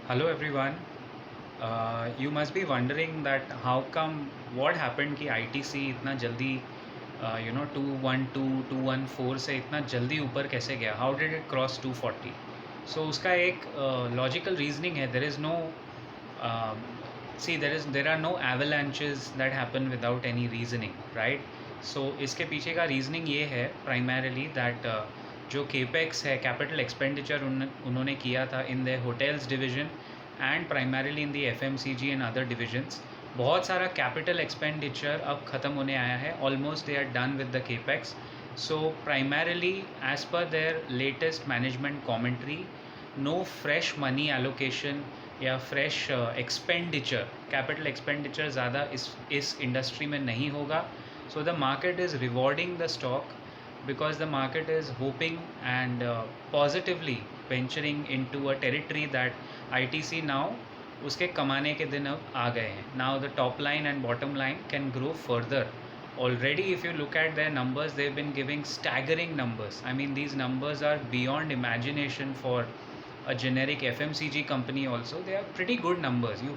Hello everyone. You must be wondering that how come what happened कि ITC इतना जल्दी 212 214 से इतना जल्दी ऊपर कैसे गया. How did it cross 240? So उसका एक logical reasoning है. There is no see there are no avalanches that happen without any reasoning, right? So इसके पीछे का reasoning ये है primarily that जो capex है capital expenditure उन्होंने किया था in their hotels division and primarily in the FMCG and other divisions. बहुत सारा कैपिटल एक्सपेंडिचर अब ख़त्म होने आया है. Almost they are done with the capex. So primarily as per their latest management commentary, no fresh money allocation या fresh expenditure, capital expenditure ज़्यादा इस इंडस्ट्री में नहीं होगा. So the market is rewarding the stock because the market is hoping and positively venturing into a territory that ITC now उसके कमाने के दिन अब आ गए हैं. Now the top line and bottom line can grow further. Already if you look at their numbers, they've been giving staggering numbers. I mean, these numbers are beyond imagination for a generic FMCG company also. They are pretty good numbers. You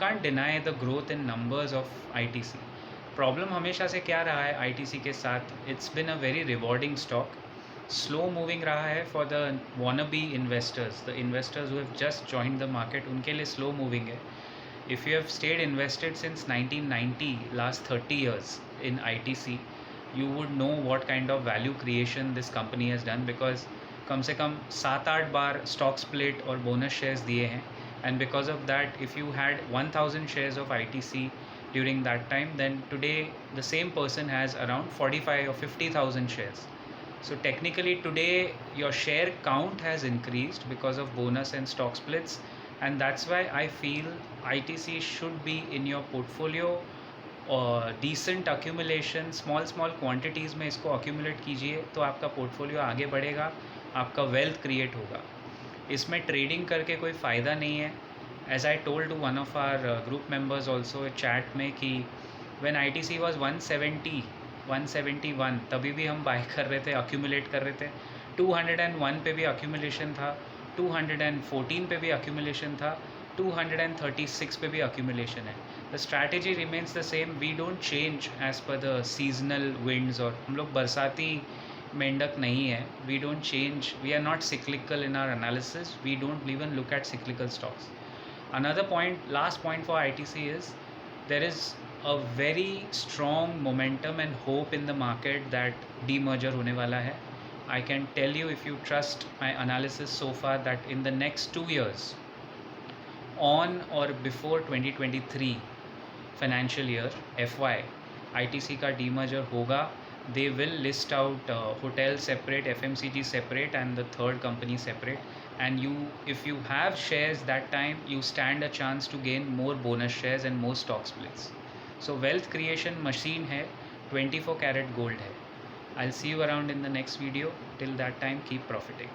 can't deny the growth in numbers of ITC. Problem हमेशा से क्या रहा है ITC के साथ? It's been a very rewarding stock. Slow moving रहा है for the wannabe investors, the investors who have just joined the market, उनके लिए स्लो मूविंग है. If you have stayed invested since 1990, last 30 years in ITC, you would know what kind of value creation this company has done, because कम से कम 7-8 बार stock split और bonus shares दिए हैं. And because of that, if you had 1000 shares of ITC during that time, then today the same person has around 45 or 50,000 shares. So technically today your share count has increased because of bonus and stock splits, and that's why I feel ITC should be in your portfolio. Decent accumulation, small quantities में इसको accumulate कीजिए तो आपका portfolio आगे बढ़ेगा, आपका wealth create होगा. इसमें ट्रेडिंग करके कोई फ़ायदा नहीं है. As I told to one of our group members also chat में कि व्हेन ITC वाज 170 171, तभी भी हम बाय कर रहे थे, अक्यूमुलेट कर रहे थे. 201 पे भी अक्यूमुलेशन था, 214 पे भी अक्यूमुलेशन था, 236 पे भी अक्यूमुलेशन है. The strategy remains the same. We don't change as per the seasonal winds, और हम लोग बरसाती मेंढक नहीं है. We don't change, we are not cyclical in our analysis. We don't even look at cyclical stocks. Another point, last point for ITC is there is a very strong momentum and hope in the market that demerger होने वाला है. I can tell you, if you trust my analysis so far, that in the next 2 years, on or before 2023 financial year FY, ITC का demerger होगा. They will list out hotel separate, FMCG separate, and the third company separate. And if you have shares that time, you stand a chance to gain more bonus shares and more stock splits. So wealth creation machine है, 24 karat gold है. I'll see you around in the next video. Till that time, keep profiting.